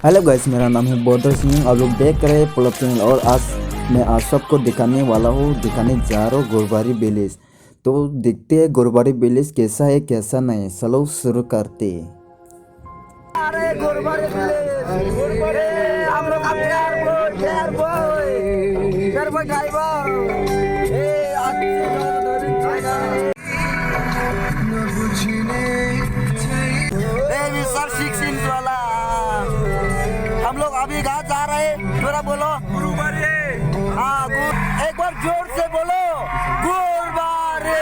Hello guys, मेरा नाम है बॉर्डर सिंह। आप लोग देख रहे हैं पुलअप चैनल और आज मैं आप सबको दिखाने जा रहा हूँ गोरबारी विलेज। तो देखते हैं गोरबारी विलेज कैसा है कैसा नहीं। चलो शुरू करते हैं। अरे गोरबारी विलेज, हम लोग अब प्यार बॉय ड्राइवर सर 6 इंच वाला। हम लोग अभी कहाँ जा रहे हैं, थोड़ा बोलो। गुरुबारी। हाँ, एक बार जोर से बोलो, गुरुबारी।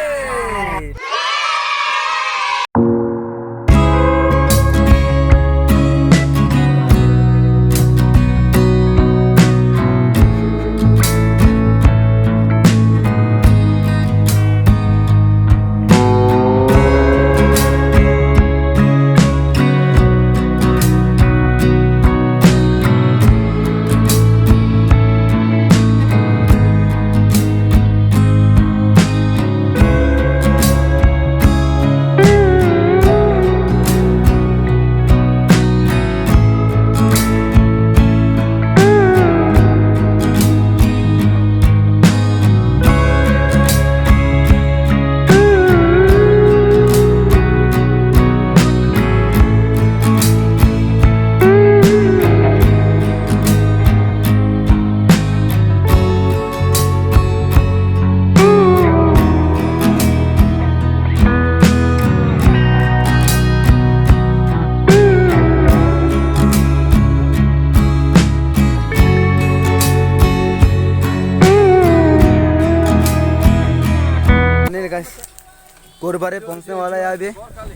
गोरबारी पहुंचने वाला है अभी।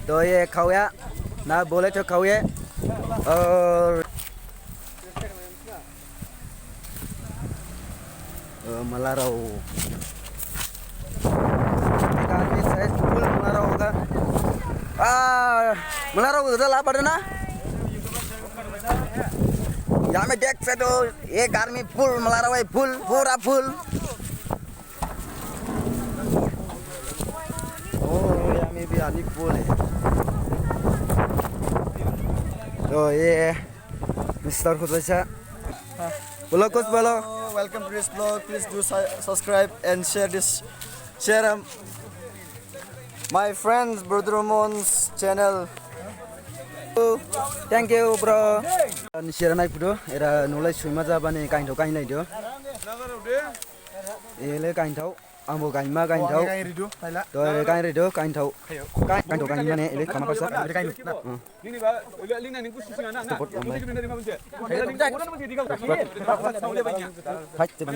तो ये खाया ना बोले तो खाए और मलाराव मलाराव होगा। मलाराव उधर ला पड़े ना। यहाँ में देख सकते हो एक आर्मी फुल मलाराव है, फुल पूरा फुल। भी आनी फुल है। तो ये मिस्टर खुद बोलो कुछ बोलो। Welcome to this vlog. Please do subscribe and share my friends brother Ramon's channel. Thank you bro. Share naik bro. Era nulai suima jaba ni kain thau kain lai dio. Ele kain thau. Ambo kain ma kain thau. Rồi kain rồi đó kain thau. Kain thau kain mana ele kama pasal. Kain. Ini ba link na ning kusi singa na. Hai teman.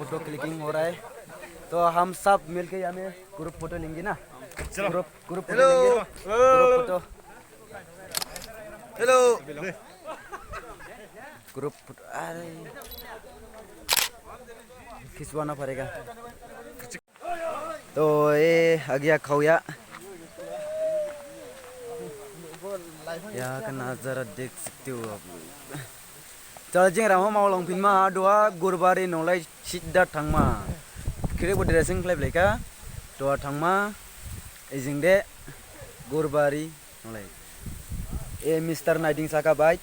Photo clicking हो रहा है, तो हम सब मिलके यहाँ में group photo लेंगे ना। ग्रुप ग्रुप फोटो लेंगे, group photo, hello group photo. अरे खिंचवाना पड़ेगा। तो ये आ गया खौया, यहाँ का नज़ारा देख सकते हो आप लोग। चल जिंग राहो मावलं फिन मा दोआ गुरबारी नौलाई सीधा थांगमा खिरे बो ड्रेसिंग फ्लाइप लेका दोआ थांगमा इजिंग दे गुरबारी नौलाई ए मिस्टर नाइटिंग साका bike.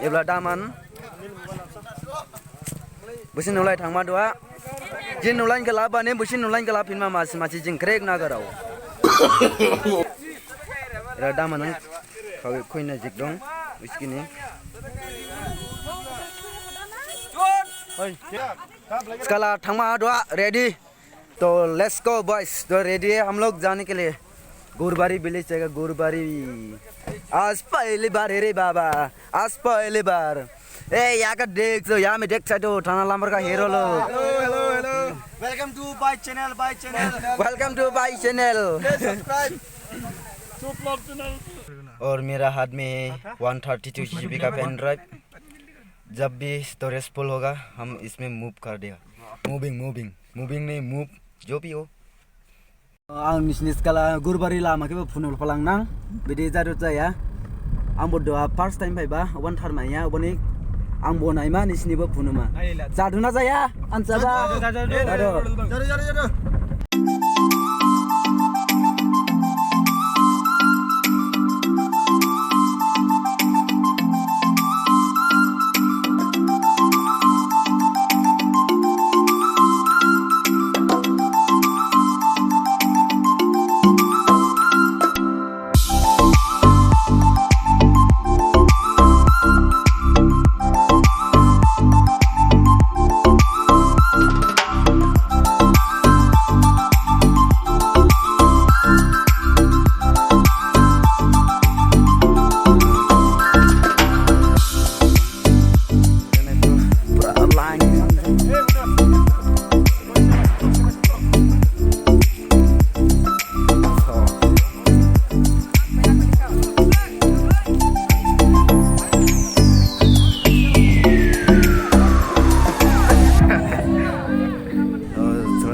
Ebla daman busin nolai thangma doa jin nolai ka laba ne busin nolai ka lapin ma mas machi jing krek na garau era daman nang khoina jikdong biskini skala thangma doa ready तो let's go boys. तो ready है हम लोग जाने के लिए गुरबारी village जगह गुरबारी। आज पहली बार है रे बाबा, आज पहली बार। ए यहाँ का देख तो यहाँ में देख सकते हो थाना लामर का हीरो लोग। Hello hello welcome to my channel welcome to my channel. और मेरा हाथ में है 132 GB का पेन ड्राइव। जब भी स्टोरेज फुल होगा हम इसमें मूव कर देगा। मूविंग नहीं मूव जो भी हो। आं निसनि स्काला गुरबारी लामाखैबो फुनुल फलांनां बिदि जादु जाया। आं बड'आ फार्स्ट टाइम फायबा वन थारमाया अबनि आं बनायमा निसनिबो फुनुमा जादुना जाया आनसाबा जादु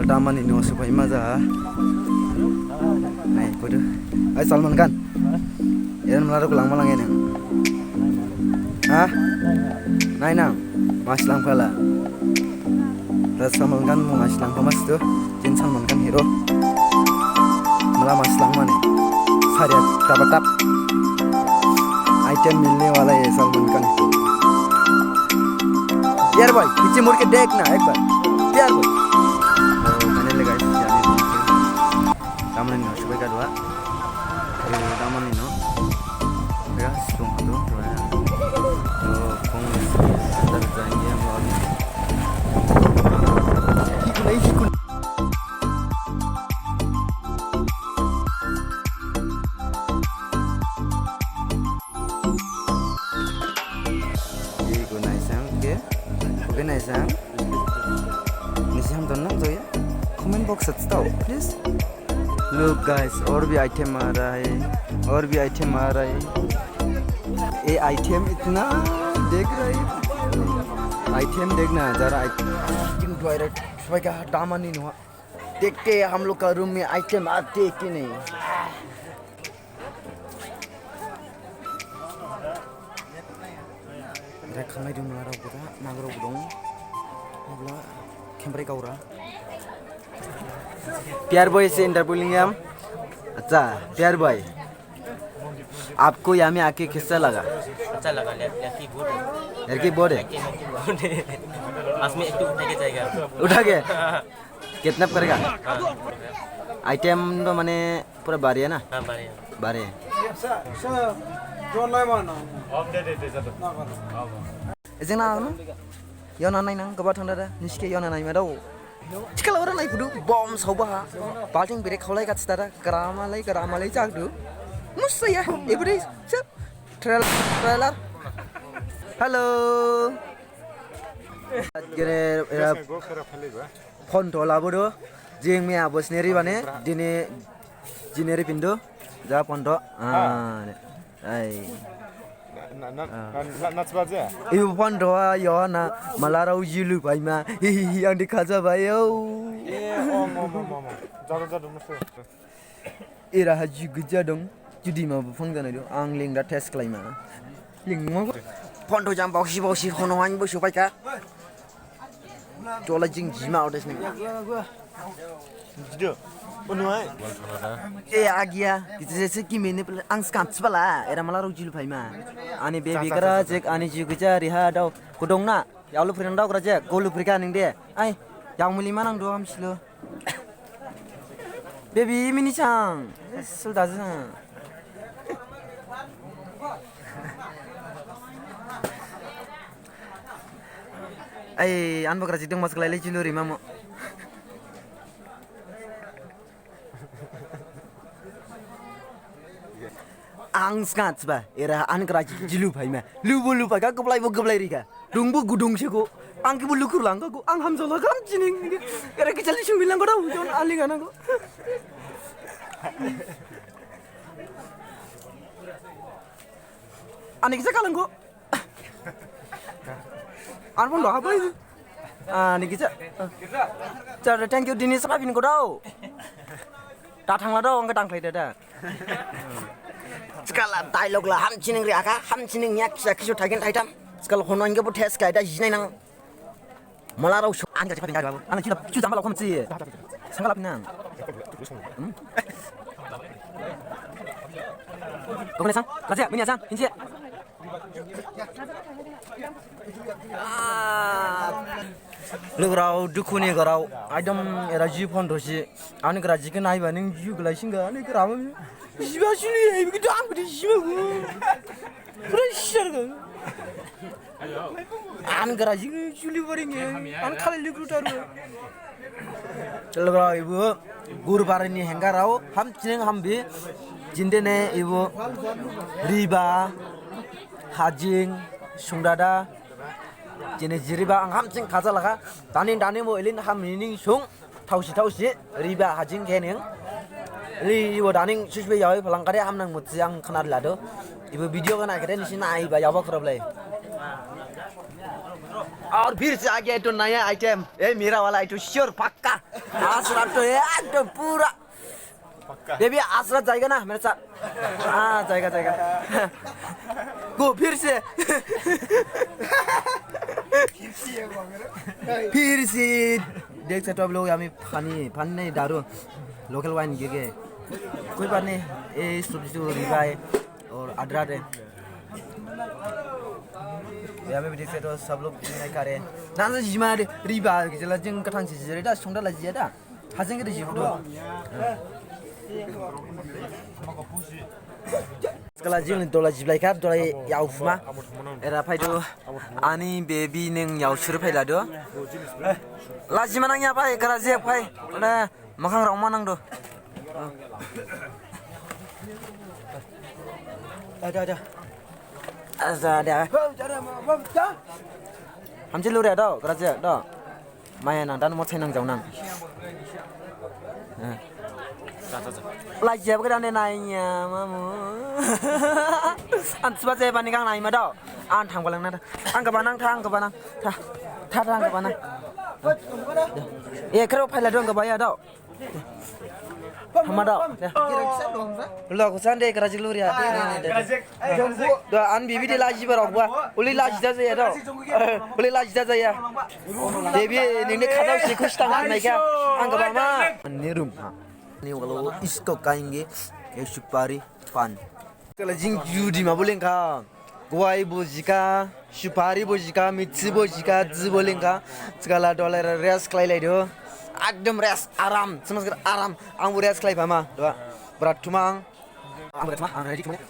Taman ini supaya maza. Nah, kudu. Ayo Salman Khan. Yan melaru kelang malang ini. Hah? Nah, nang. Mas lang pala. Ras Salman Khan mau mas lang pamas tuh. Jin Salman Khan hero. Malah mas lang mana? Sariat tap. Item मिलने वाला है सलमान खान को। यार भाई पीछे मुड़ के देखना एक बार। यार भाई। Taman ini supaya kedua, taman ini, ya sebelum itu, kongres dari janji yang lalu. Ini naisang, oke naisang, nisam donang tuh ya, comment box tahu, please. Look guys, और भी आइटम आ रहा है, और भी आइटम आ रहा है। ये आइटम इतना देख रहे हैं, आइटम देखना जरा। आइटम टॉयलेट सुबह का दामन नहीं हुआ। देखते हैं हम लोग का रूम में आइटम आते कि नहीं। खानाय दं लाराव गुदा नागराव दं अब्ला खेमब्रे गावरा प्यार बॉय से इंटरव्यू लेंगे हम। अच्छा प्यार बॉय आपको यहाँ में आके कैसा लगा? अच्छा लगा लड़की बहुत है लड़की बहुत है लड़की बहुत है आज में एक तो उठा के जाएगा उठा के कितना करेगा आइटम तो माने पूरा बारी है ना हाँ बढ़िया बारी है जोंना यावना नायनां गोबां थांदा दा निसके यावना नायमा दाव थिखालाव रा नायफुदु बम सावबाहा बाल्टिं बेरे खावलाय गाथिदा दा ग्रामालाय जागदु मुसया एबुदि ट्रेलर हेलो गरे फन तो लाबोदो जिं मिया बसनेरि बाने दिने पिंदो जा फन तो ai ibu pon doa yo na malarau jilu bai ma yang dikaza bai yo ira haji geja dong judi ma bufang jana do ang ling da test klai ma ling mo pon do jam bausi hono han bo supai ka tola jing jima odes ni आगिया जैसे कि मैंने आं स्कांच बाला era माला रौजिल फाइमा आनी बे बिगरा जेक आनी जिगजा रिहा दाव गुदंना यावलु फ्रिन दाव ग्राजे गोलु फ्रिका निं दे आइ याव मुलि मा नांदो हामसिलो बेबी मिनि चां सुल दाजो ai an bakra jidong mas klai le jilu ri mamo ang skat ba era an kra jilu phai ma lu pa ka goblai ri ka dung bu gudung se ko ang ki bulu kurlang ko ang ham jolo kam jining era ki chali sung bilang ko da jon ali ga na ko ani ki sakalang ko an pon lo ha bai ani ki cha thank you dinis ka bin ko dau ta thang la dau ang ka tang klai da Sekala dialog lah ham cining riaka ham cining yak kisu tagen item sekala hono inga bu test ka da jinai nang malarau so an ka cepat babu an cina cu tambah lakum ci sangalap nang Komene sang raja mini sang hinci lu rau dukuni garau item era ji phon dosi an gra ji ke nai ba ning ju glai singa an gra ma Jiba sini, ibu kita angkat di jiba gua. Pressure gua. An garasi juli baringnya, an kali liku taru. Kalau ibu guru barini henggarau, ham cing hambi, jindene ibu riba, hajing, sungdada, jenis riba ang ham cing kaza laka, tani mo elin ham ini sung, tausi riba hajing kening. Ibu daning susbe yaoi pelangkari ham nang mutsi yang kenar lado. Ibu video kan akhirnya di sini ai bayawa kerap और फिर से आ गया तो नया item ये मेरा वाला item sure पक्का आसरा तो एकदम पूरा ये भी आसरा जाएगा ना मेरे साथ हाँ जाएगा गो फिर से देख सकते हो आप लोग हमें पानी नहीं दारू लोकल वाइन गिर कोई बात नहीं ये सब्जी रिबा है और अदरक है यहाँ पे भी देख सकते हो सब लोग नहीं खा रहे हैं ना तो जिमा रिबा जला जंग कथांग से जरे दा सोंडा लजी दा हाजंग के जिबो Sekala jing dola jiblai kap dola yau fuma era paido ani baby neng yau sur pai lado laji manang ya pai kara je pai na makang rong manang do ada hamje lu re do kara je do maya nang dan mo chai nang jau nang Lajab kada ne nainya mamu an sebab saya panik kang nai ma dau an thang balang na an ka banang thang ka banang tha thang ka banang ye karo phai la dong ka baya dau hama dau lo ko sande kara jilur ya do an bibi de laji barok ba uli laji da ya dau uli laji da ya debi ning ne khadau si khush tang nai ka an ka ba ma ni room ha Ini kalau इसको कहेंगे ये सुपारी पान Kalau jing judi mah boleh kah? Guai bojika, supari bojika, mitsi bojika, zi boleh kah? Segala dolar res kelai lagi do. Agdam res aram, semua segala aram. Ang res kelai pama, doa. Berat tumang. Ang berat tumang, ang ready tumang.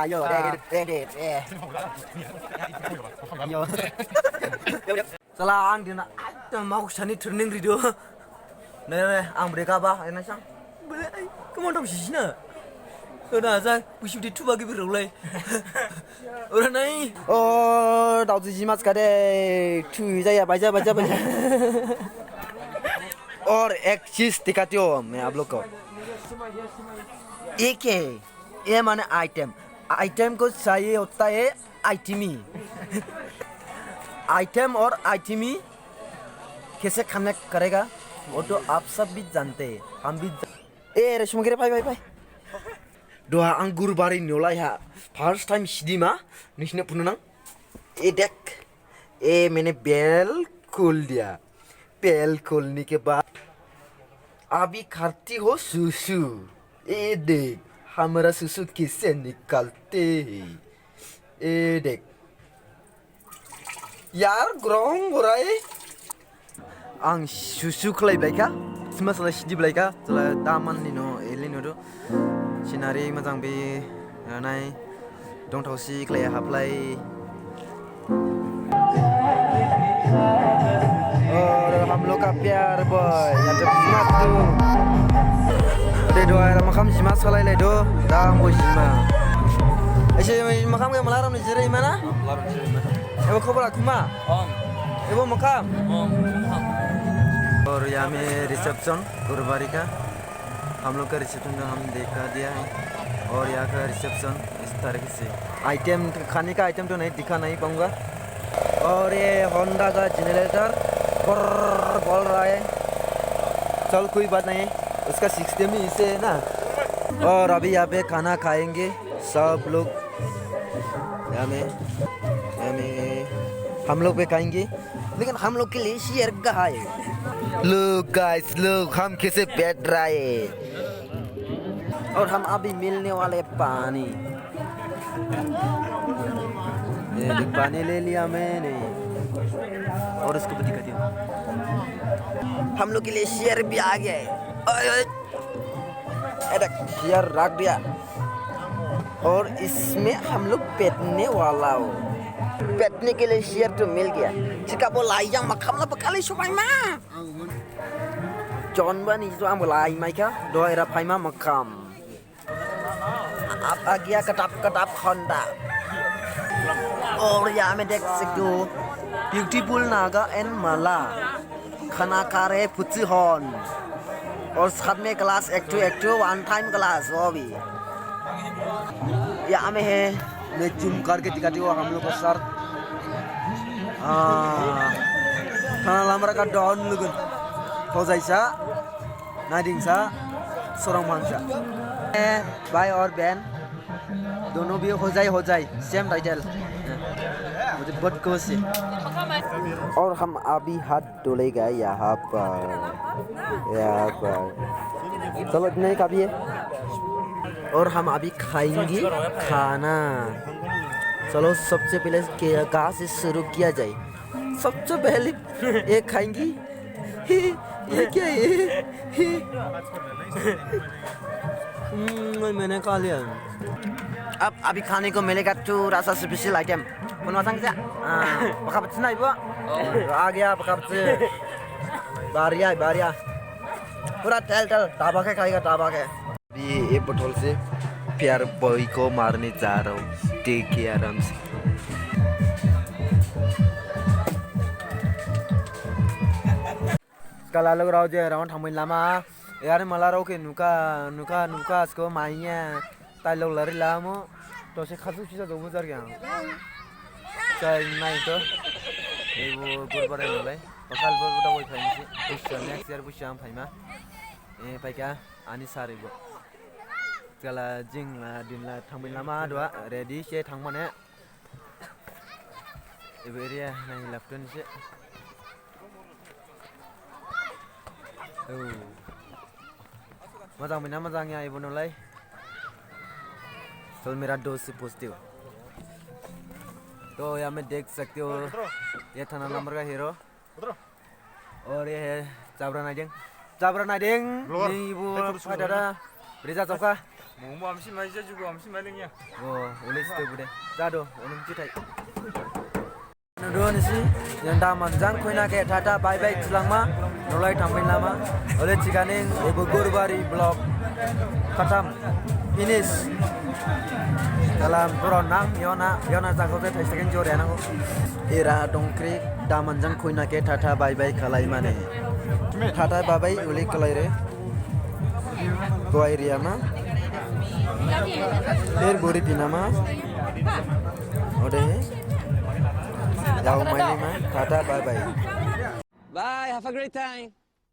Yo, ready. Yo. Salah ang dia nak mau sani turning video. Nih, ang mereka bah, enak sang. Boleh, kamu tahu sih na? Udah aja, pusing di tuh bagi berulai. Udah naik. Oh, tahu sih mas kade, tuh saya baca. और एक चीज दिखाती हूँ मैं आप लोग को एक है ये माने आइटम को चाहिए होता है आइटमी आइटम और आइटमी कैसे कनेक्ट करेगा वो तो आप सब भी जानते हैं हम भी रेशम गिरे भाई doa anggur bari nyolai ha first time sidima nisne pununang देख मैंने बेल खोल दिया बेल खोलने के बाद अभी खाती हो सुसु देख हमारा सुसु किससे निकालते हैं देख यार ग्रोंग हो रहा है आं सुसु खालायबाय का masalah sidibलाय का चला दामान निनो एलिनो दो सिनारी मोजां बे नाय दंथावसि खालाय हाबलाय और हम लोग का प्यार बॉय या तो स्मार्ट दे दो यार makam जिमा सालाय लाय दो दाम बो जिमा ऐसे makam के मलाराम जिरै माना एबो खबर आकुमा एबो makam और यहाँ में रिसेप्शन गुरुवारी का हम लोग का रिसेप्शन हम देखा दिया है और यहाँ का रिसेप्शन इस तरीके से आइटम खाने का आइटम तो नहीं दिखा नहीं पाऊंगा और ये होंडा का जनरेटर बोल रहा है चल कोई बात नहीं उसका सिस्टम ही इसे है ना और अभी यहाँ पे खाना खाएंगे सब लोग यहाँ में हम लोग पे खाएंगे लेकिन हम लोग के लिए शेयर कहाँ है लोग गाइस लोग हम कैसे बैठ रहे हैं और हम अभी मिलने वाले पानी ये देख पानी ले लिया मैंने और उसको भी दिखा दिया हम लोग के लिए शेयर भी आ गया है शेयर रख दिया और इसमें हम लोग बैठने वाला हो बैठने के लिए शेयर तो मिल गया jika boleh yang makam lah bekali supaya mah John bani itu am boleh mereka doa era paima makam apa dia kedap Honda और यहाँ में देख सकते हो ब्यूटीफुल नागा एंड माला खाना खा रहे फुच्ची हॉर्न और साथ में class active one time class वो भी यहाँ में है मैं जूम करके दिखाती हूँ हम लोग को सर खाना लामरा का डॉन लगन हो जाइसा नादिंसा सोरंग मानसा भाई और बहन दोनों भी हो जाए सेम टाइटल मुझे बहुत खुश है और हम अभी हाथ धुलेगा यहाँ पर चलो इतना ही काफी है और हम अभी खाएंगे खाना चलो सबसे पहले कहाँ से शुरू किया जाए सबसे पहले एक खाएंगी ये क्या है मैंने खा लिया अब अभी खाने को मिलेगा थोड़ा सा स्पेशल आइटम कौन मांग क्या पका बच्चे ना इबो आ गया पका बच्चे बारिया पूरा तेल ताबा के खाएगा ताबा के अभी एक बोतल से प्यार बॉय को मारने जा रहा हूँ देखिए आराम से kalau lo rau je rawan thamin lama यार मला रौ के नुका इसको माइया ताई लोग लरी लामो तो से खासु चीज़ तो मुझे क्या चाय नहीं तो ये वो गुरुवार है ले पकाल बोल बोला वही खाई से पुष्ट नेक्स्ट ईयर पुष्ट हम खाई मा ये पाई क्या आनी सारे वो kalau jing lah din lah thamin lama doa ready से thang mana ibu area nang lapton se मोजां मोना मोजां या इबो नलाय कल मेरा दोस्त से पूछते हो। तो यहाँ में देख सकते हो ये थाना नंबर का हीरो और ये है जाब्रा नाइडें नी इबो फाइटारा ब्रिजा चौका 뭐 암시 많이 주고 암시 말랭이야. ulis tu bude jado unum citai nuduan si yang da manjang koina ke tata bye bye tulangma nolai tangpin lama oleh cikaning ibu gurbari blok katam finish dalam beronang yona jagote thaisaken jore anako era dongkri da manjang koina ke tata bye bye kalai mane tata bye bye uli kalai re to area ma फिर बुरी दिनमा ओडे जाओ माइली में tata bye bye Bye, have a great time.